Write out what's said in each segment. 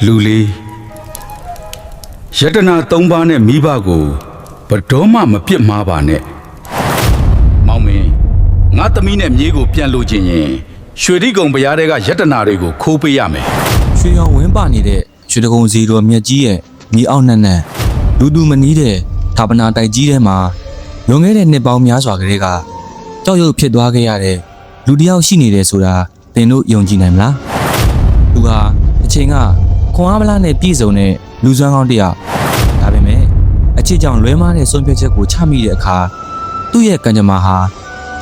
လူလေးယတနာ၃ပါးနဲ့မိဘကိုဘယ်တော့မှမပြစ်မှားပါနဲ့မောင်မင်းငါသမီးနဲ့မြေးကိုပြန်လို့ခြင်းရင်ရွှေတိကုံဘုရားတဲကယတနာတွေကိုခိုးပေးရမယ်ရွှေရောင်ဝင်းပါနေတဲ့ရွှေတကုံစီတော်မြက်ကြီးရဲ့မြေအောက်နှံ့နှံ့လူသူမနီးတဲ့ဌာပနာတိုက်ကြီးထဲမှာလွန်ခဲ့တဲ့နှစ်ပေါင်းများစွာကလေးကကြောက်ရွံ့ဖြစ်သွားခဲ့ရတဲ့လူတစ်ယောက်ရှိနေတယ်ဆိုတာသင်တို့ယုံကြည်နိုင်မလားသူဟာအချိန်ကခွန်အားမလားနဲ့ပြည့်စုံတဲ့လူစွမ်းကောင်းတစ်ယောက်ဒါပေမဲ့အချစ်ကြောင့်လွဲမားတဲ့ဆုံးဖြတ်ချက်ကိုချမိတဲ့အခါသူ့ရဲ့ကံကြမ္မာဟာ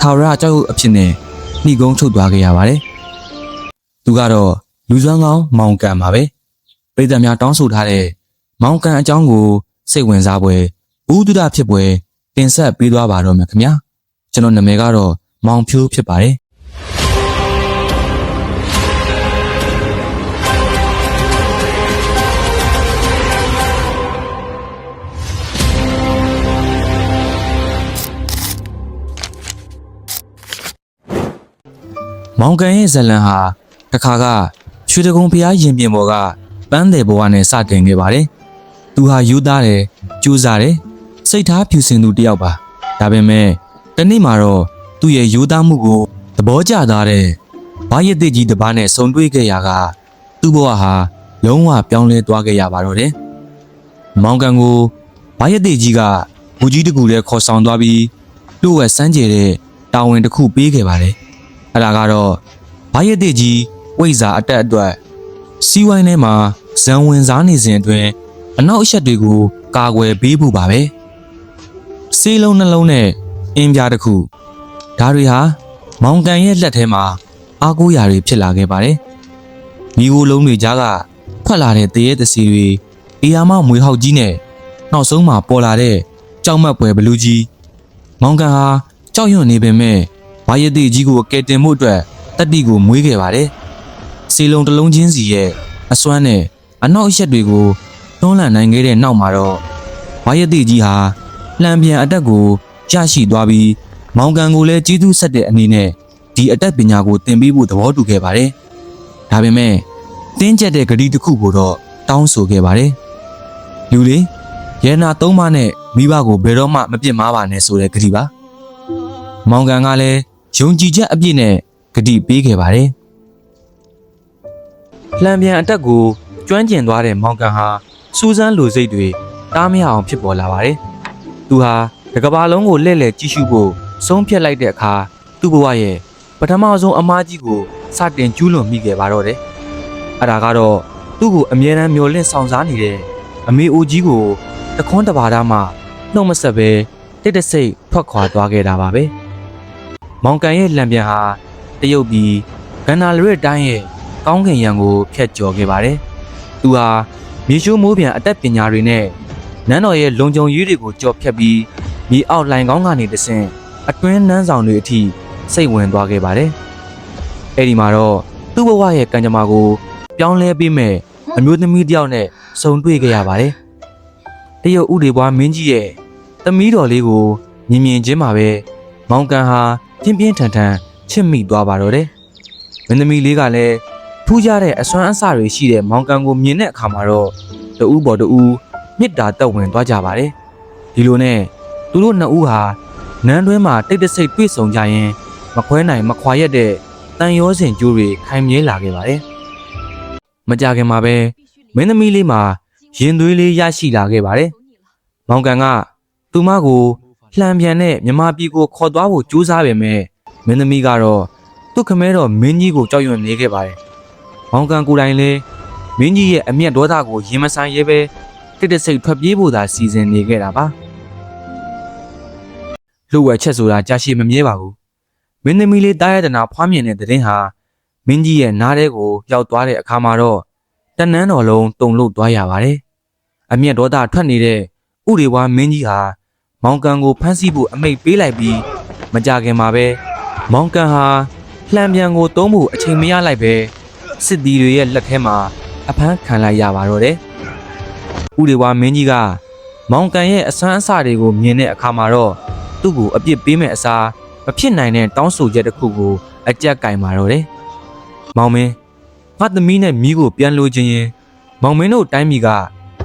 ထာဝရကြောက်ရွံ့အဖြစ်နဲ့နှိကုံးချုပ်သွားခဲ့ရပါတယ်သူကတော့လူစွမ်းကောင်းမောင်ကန်ပါပဲပြည်သူများတောင်းဆိုထားတဲ့မောင်ကန်အကြောင်းကိုစိတ်ဝင်စားပွဲဥဒ္ဒရဖြစ်ပွဲတင်ဆက်ပေးသွားပါတော့မယ်ခင်ဗျာကျွန်တော်နာမည်ကတော့မောင်ဖြိုးဖြစ်ပါတယ်မောင်ကန်ရဲ့ဇလံဟာတစ်ခါကရွှေတကုံဖျားရင်ပြင်ပေါ်ကပန်းတယ်ဘဝနဲ့စတင်ခဲ့ပါတယ်သူဟာယူသားတယ်ကြိုးစားတယ်စိတ်ထားဖြူစင်သူတစ်ယောက်ပါဒါပေမဲ့တနေ့မှာတော့သူ့ရဲ့ယူသားမှုကိုသဘောကျသွားတဲ့ဘာရစ်တစ်ကြီးတစ်ပါးနဲ့ဆုံတွေ့ခဲ့ရကသူ့ဘဝဟာလုံးဝပြောင်းလဲသွားခဲ့ရပါတော့တယ်မောင်ကန်ကိုဘာရစ်တစ်ကြီးကဘူကြီးတကူနဲ့ခေါ်ဆောင်သွားပြီးသူ့ရဲ့စမ်းကြဲတဲ့တာဝန်တစ်ခုပေးခဲ့ပါတယ်အဲ့ဒါကတော့ဘာရစ်တစ်ကြီးဝိဇ္ဇာအတက်အတွက်စီးဝိုင်းထဲမှာဇံဝင်စားနေစဉ်အတွင်းအနောက်အရှက်တွေကိုကာကွယ်ပေးဖို့ပါပဲစေးလုံးနှလုံးနဲ့အင်းပြားတစ်ခုဒါတွေဟာမောင်ကန်ရဲ့လက်ထဲမှာအားကိုးရာတွေဖြစ်လာခဲ့ပါတယ်မိโกလုံးတွေကြားကထွက်လာတဲ့တရေတစီတွေအေယာမမွေဟောက်ကြီးနဲ့နောက်ဆုံးမှာပေါ်လာတဲ့ကြောက်မက်ပွဲဘလူးကြီးမောင်ကန်ဟာကြောက်ရွံ့နေပေမဲ့ဘာရစ်တစ်ကြီးကိုကယ်တင်မှုအတွက်တတိကိုမွေးခဲ့ပါတယ်စေလုံးတစ်လုံးချင်းစီရဲ့အစွမ်းနဲ့အနောက်အရက်တွေကိုတွန်းလှန်နိုင်ခဲ့တဲ့နောက်မှာတော့ဘာရစ်တစ်ကြီးဟာလှမ်းပြန်အတက်ကိုရရှိသွားပြီးမောင်ကန်ကိုလည်းကြီးသူးဆက်တဲ့အနေနဲ့ဒီအတက်ပညာကိုသင်ပေးဖို့သဘောတူခဲ့ပါတယ်ဒါပေမဲ့တင်းကျပ်တဲ့ဂတိတစ်ခုကိုတော့တောင်းဆိုခဲ့ပါတယ်လူလေးရဲနာ၃ပါးနဲ့မိဘကိုဘယ်တော့မှမပြစ်မှားပါနဲ့ဆိုတဲ့ဂတိပါမောင်ကန်ကလည်းယုံကြည်ချက်အပြည့်နဲ့ဂတိပေးခဲ့ပါတယ်လှမ်းပြန်အတက်ကိုကျွမ်းကျင်သွားတဲ့မောင်ကန်ဟာစူးစမ်းလူစိတ်တွေတားမရအောင်ဖြစ်ပေါ်လာပါတယ်သူဟာတကဘာလုံးကိုလှည့်လည်ကြည့်ရှုဖို့ဆုံးဖြတ်လိုက်တဲ့အခါသူ့ဘဝရဲ့ပထမဆုံးအမားကြီးကိုစတင်ကျူးလွန်မိခဲ့ပါတော့တယ်အဲ့ဒါကတော့သူ့ကိုအမြဲတမ်းမျောလင့်ဆောင်စားနေတဲ့အမေအိုကြီးကိုတခွန်းတပါးသားမှနှုတ်မဆက်ပဲတိတ်တဆိတ်ထွက်ခွာသွားခဲ့တာပါပဲမောင်ကန်ရဲ့လံပြန်ဟာတရုတ်ပြည်ဂန္နာလရစ်တိုင်းရဲ့ကောင်းကင်ရံကိုဖျက်ကျော်ခဲ့ပါတယ်သူဟာမြေရှိုးမိုးပြန်အတက်ပညာတွေနဲ့နန်းတော်ရဲ့လုံခြုံရေးတွေကိုကြော်ဖြတ်ပြီးမြေအောက်လိုင်ကောင်းကနေတဆင့်အတွင်းနန်းဆောင်တွေအထိစိတ်ဝင်သွားခဲ့ပါတယ်အဲ့ဒီမှာတော့သူ့ဘဝရဲ့ကံကြမ္မာကိုပြောင်းလဲပေးမဲ့အမျိုးသမီးတစ်ယောက်နဲ့ဆုံတွေ့ခဲ့ရပါတယ်တရုတ်ဥဒေဘွားမင်းကြီးရဲ့သမီးတော်လေးကိုမြင်မြင်ချင်းမှာပဲမောင်ကန်ဟာပြင်းပြင်းထန်ထန်ချစ်မိသွားပါတော့တယ်မင်းသမီးလေးကလည်းထူးခြားတဲ့အစွမ်းအစတွေရှိတဲ့မောင်ကန်ကိုမြင်တဲ့အခါမှာတော့တူပေါ်တူမြစ်တာတက်ဝင်သွားကြပါတယ်ဒီလိုနဲ့သူတို့နှစ်ဦးဟာနန်းတွင်းမှာတိတ်တဆိတ်တွေ့ဆုံကြရင်မခွဲနိုင်မခွာရက်တဲ့တန်ရောစင်ကျိုးတွေခိုင်မြဲလာခဲ့ပါတယ်မကြခင်မှာပဲမင်းသမီးလေးမှာရင်သွေးလေးရရှိလာခဲ့ပါတယ်မောင်ကန်ကသူမကိုလှမ်းပြန်တဲ့မြမပြည်ကိုခေါ်သွားဖို့ကြိုးစားပေမဲ့မင်းသမီးကတော့သူ့ခမဲတော်မင်းကြီးကိုကြောက်ရွံ့နေခဲ့ပါတယ်မောင်ကန်ကိုယ်တိုင်လည်းမင်းကြီးရဲ့အမျက်ဒေါသကိုရင်မဆိုင်ရဲပဲတိတ်တဆိတ်ထွက်ပြေးဖို့သာစီစဉ်နေခဲ့တာပါလှုပ်ဝက်ချက်ဆိုတာကြာရှည်မမြဲပါဘူးမင်းသမီးလေးတားရတနာဖွားမြင်တဲ့တဲ့င်းဟာမင်းကြီးရဲ့နားထဲကိုရောက်သွားတဲ့အခါမှာတော့တနန်းတော်လုံးတုန်လှုပ်သွားရပါတယ်အမျက်ဒေါသထွက်နေတဲ့ဥရေဝါမင်းကြီးဟာမောင်ကန်ကိုဖမ်းဆီးဖို့အမိန့်ပေးလိုက်ပြီးမကြခင်မှာပဲမောင်ကန်ဟာလှမ်းပြန်ကိုတုံးဖို့အချိန်မရလိုက်ပဲစစ်သည်တွေရဲ့လက်ထဲမှာအဖမ်းခံလိုက်ရပါတော့တယ်ဥရေဝါမင်းကြီးကမောင်ကန်ရဲ့အစွမ်းအစတွေကိုမြင်တဲ့အခါမှာတော့သူ့ကိုအပြစ်ပေးမဲ့အစားမဖြစ်နိုင်တဲ့တောင်းဆိုချက်တစ်ခုကိုအကြက်ကင်ပါတော့တယ်မောင်မင်းငါသမီးနဲ့မိကိုပြန်လို့ချင်းရင်င မောင်မင်းတို့တိုင်းပြည်က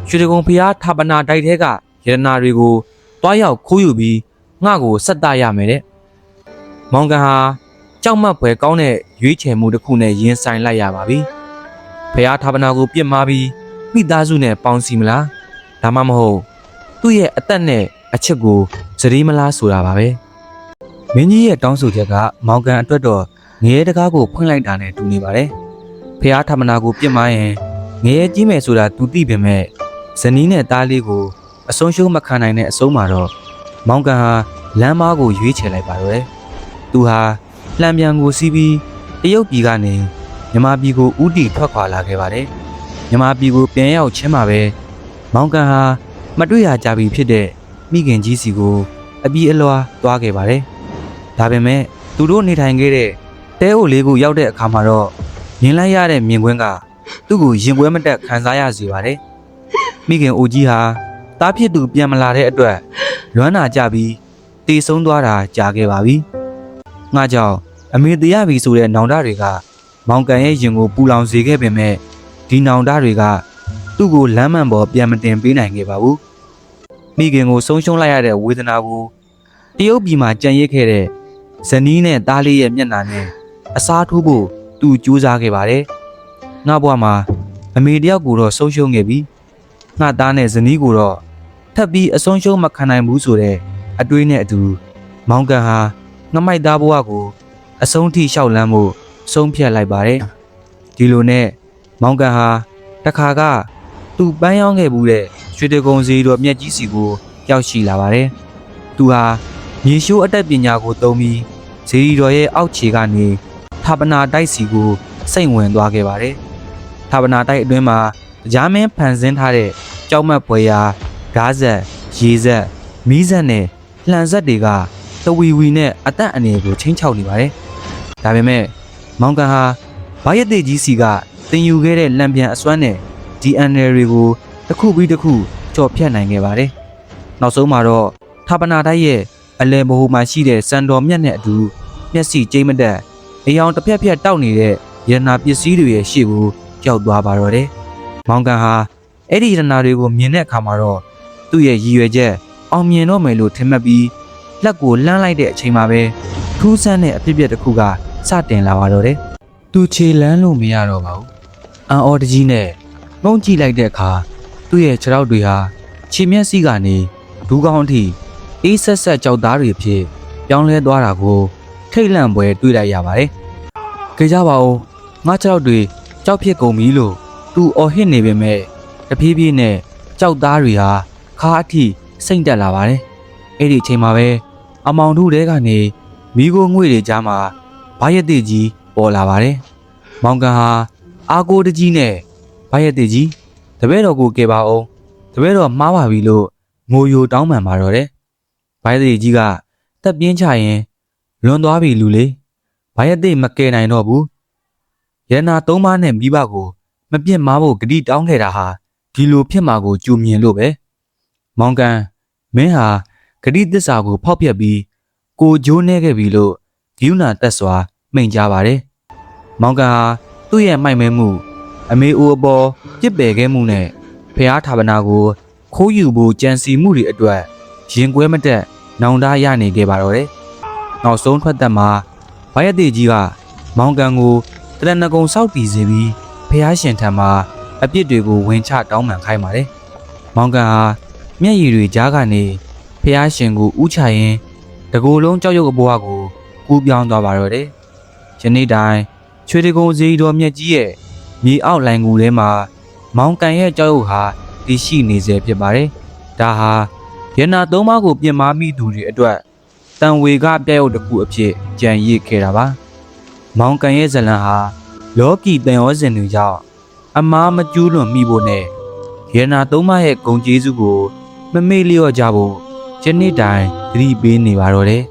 ရွှေတကုံဖျားဌာပနာတိုက်ထဲကရတနာတွေကိုတွားရောက်ခိုးယူပြီးငှကိုဆက်တရမယ်တဲ့မောင်ကန်ဟာကြောက်မက်ဖွယ်ကောင်းတဲ့ရွေးချယ်မှုတစ်ခုနဲ့ရင်ဆိုင်လိုက်ရပါပြီဖျားဌာပနာကိုပြစ်မှားပြီးမိသားစုနဲ့ပေါင်းစည်းမလားဒါမှမဟုတ်သူ့ရဲ့အသက်နဲ့အချက်ကိုစရီးမလားဆိုတာပါပဲမင်းကြီးရဲ့တောင်းဆိုချက်ကမောင်ကန်အတွက်တော့ငရဲတကားကိုဖွင့်လိုက်တာနဲ့တူနေပါတယ်ဖျားဌာပနာကိုပြစ်မှားရင်ငရဲကြီးမယ်ဆိုတာသူသိပေမဲ့ဇနီးနဲ့သားလေးကိုအဆုံးရှုံးမခံနိုင်တဲ့အဆုံးမှာတော့မောင်ကန်ဟာလမ်းမားကိုရွေးချယ်လိုက်ပါတော့တယ်သူဟာလှံပြန်ကိုစီးပြီးတရုတ်ပြည်ကနေမြန်မာပြည်ကိုဥတီထွက်ခွာလာခဲ့ပါတယ်မြန်မာပြည်ကိုပြန်ရောက်ချင်းမှာပဲမောင်ကန်ဟာမတွေ့ရကြပြီဖြစ်တဲ့မိခင်ကြီးစီကိုအပြီးအလွာသွားခဲ့ပါတယ်ဒါပေမဲ့သူတို့နေထိုင်ခဲ့တဲ့တဲအိုလေးကိုရောက်တဲ့အခါမှာတော့မြင်လိုက်ရတဲ့မြင်ကွင်းကသူ့ကိုရင်ပွဲမတက်ခံစားရစေပါတယ်မိခင်အိုကြီးဟာတားဖြစ်သူပြန်မလာတဲ့အတွက်လွမ်းနာကြပြီးတေဆုံးသွားတာကြာခဲ့ပါပြီငါကြောင့်အမေတရားပြီဆိုတဲ့နောင်တတွေကမောင်ကန်ရဲ့ရင်ကိုပူလောင်စေခဲ့ပေမဲ့ဒီနောင်တတွေကသူ့ကိုလမ်းမှန်ပေါ်ပြန်မတင်ပေးနိုင်ခဲ့ပါဘူးမိခင်ကိုဆုံးရှုံးလိုက်ရတဲ့ဝေဒနာကိုတရုတ်ပြည်မှာကြံ့ရစ်ခဲ့တဲ့ဇနီးနဲ့သားလေးရဲ့မျက်နှာနဲ့အစားထိုးဖို့သူကြိုးစားခဲ့ပါတယ်ငါဘွားမှာအမေတယောက်ကိုတော့ဆုံးရှုံးခဲ့ပြီငါသားနဲ့ဇနီးကိုတော့ထပ်ပြီးအဆုံးရှုံးမခံနိုင်ဘူးဆိုတဲ့အတွေးနဲ့အတူမောင်ကန်ဟာငမိုက်သားဘွားကိုအဆုံးထိလျှောက်လန်းဖို့ဆုံးဖြတ်လိုက်ပါတယ်ဒီလိုနဲ့မောင်ကန်ဟာတခါကသူ့ပန်းရောင်းခဲ့မှုတဲ့ရွှေတကုံစီတော်မြက်ကြီးစီကိုရောက်ရှိလာပါတယ်သူဟာမြေရှိုးအတက်ပညာကိုသုံးပြီးဇီရီတော်ရဲ့အောက်ခြေကနေဌာပနာတိုက်စီကိုစိတ်ဝင်သွားခဲ့ပါတယ်ဌာပနာတိုက်အတွင်းမှာကြားမင်းဖန်ဆင်းထားတဲ့ကြောက်မက်ပွဲရာဓာတ်ဆက်ရေဆက်မီးဆက်နဲ့လှန်ဆက်တွေကတဝီဝီနဲ့အသက်အန္တရာယ်ကိုချိန်ချောက်နေပါတယ်ဒါပေမဲ့မောင်ကန်ဟာဘာရတဲ့ကြီးစီကတင်ယူခဲ့တဲ့လံပြန်အစွမ်းနဲ့ဒီအန်နယ်တွေကိုတစ်ခုပြီးတစ်ခုကြော်ဖြတ်နိုင်ခဲ့ပါတယ်နောက်ဆုံးမှာတော့ဌာပနာတိုက်ရဲ့အလဲဘိုးမှာရှိတဲ့စံတော်မြတ်နဲ့အတူမျက်စိကျိမ့်မတက်အယောင်တစ်ဖြက်ဖြက်တောက်နေတဲ့ရတနာပစ္စည်းတွေရဲ့ရှေ့ကိုရောက်သွားပါတော့တယ်မောင်ကန်ဟာအဲ့ဒီရတနာတွေကိုမြင်တဲ့အခါမှာတော့သူ့ရဲ့ရည်ရွယ်ချက်အောင်မြင်တော့မယ်လို့ထင်မှတ်ပြီးလက်ကိုလှမ်းလိုက်တဲ့အချိန်မှာပဲထူးဆန်းတဲ့အဖြစ်အပျက်တစ်ခုကစတင်လာပါတော့တယ်သူခြေလန်းလို့မရတော့ပါဘူးအန်အော်တကြီးနဲ့ငုံကြည့်လိုက်တဲ့အခါသူ့ရဲ့ခြေထောက်တွေဟာခြေမျက်စိကနေဒူးကောင်းအထိအေးဆက်ဆက်ကြောက်သားတွေဖြစ်ပြောင်းလဲသွားတာကိုထိတ်လန့်ပွဲတွေ့လိုက်ရပါတယ်ကြကြပါဦးငါခြေထောက်တွေကြောက်ဖြစ်ကုန်ပြီလို့သူအော်ဟစ်နေပေမဲ့တဖြည်းဖြည်းနဲ့ကြောက်သားတွေဟာခါအထိစိမ့်တက်လာပါတယ်အဲ့ဒီအချိန်မှာပဲအမောင်တို့တဲကနေမိโกငွေတွေကြားမှာဘာရက်တိကြီးပေါ်လာပါတယ်မောင်ကန်ဟာအာကိုတကြီးနဲ့ဘာရက်တိကြီးတပည့်တော်ကိုကယ်ပါအောင်တပည့်တော်မှားပါပြီလို့ငိုယိုတောင်းပန်ပါတော့တယ်ဘာရက်တိကြီးကတက်ပြင်းချရင်လွန်သွားပြီလူလေးဘာရက်တိမကယ်နိုင်တော့ဘူးရတနာသုံးပါးနဲ့မိဘကိုမပြစ်မားဖို့ဂတိတောင်းခဲ့တာဟာဒီလိုဖြစ်မှာကိုကြိုမြင်လို့ပဲမောင်ကန်မင်းဟာဂတိသစ္စာကိုဖောက်ဖျက်ပြီးကိုဂျိုးနေခဲ့ပြီလို့ဂိူးနာတက်စွာမိန့်ကြားပါတယ်မောင်ကန်ဟာသူ့ရဲ့မိုက်မဲမှုအမေအိုအပေါ်ပြစ်ပယ်ခဲ့မှုနဲ့ဖျားဌာပနာကိုခိုးယူဖို့ကြံစီမှုတွေအတွက်ရင်ကွဲမတက်နောင်တရနေခဲ့ပါတော့တယ်နောက်ဆုံးထွက်သက်မှာဘာရက်တိကြီးကမောင်ကန်ကိုတရဏဂုံစောက်တည်စေပြီးဖျားရှင်ထံမှာအပြစ်တွေကိုဝင်ချတောင်းပန်ခိုင်းပါတယ်မောင်ကန်ဟာမျက်ရည်တွေကြားကနေဖျားရှင်ကိုဥချရင်တကူလုံးကြောက်ရွံ့အဘွားကိုကူးပြောင်းသွားပါတော့တယ်ယနေ့တိုင်ချွေတကုံစီတော်မြက်ကြီးရဲ့မြေအောက်လိုင်ကူထဲမှာမောင်ကန်ရဲ့ကြောက်ရွံ့ဟာတည်ရှိနေစေဖြစ်ပါတယ်ဒါဟာရတနာသုံးပါးကိုပြင်မာမိသူတွေအတွက်တန်ဝေကပြရုပ်တစ်ခုအဖြစ်ကြံရစ်ခဲ့တာပါမောင်ကန်ရဲ့ဇလံဟာလောကီတန်ရောစင်တွေကြောင့်အမားမကျူးလွန်မိဖို့နဲ့ရတနာသုံးပါးရဲ့ဂုဏ်ကျေးဇူးကိုမမေ့လျော့ကြဖို့ယနေ့တိုင်သတိပေးနေပါတော့တယ်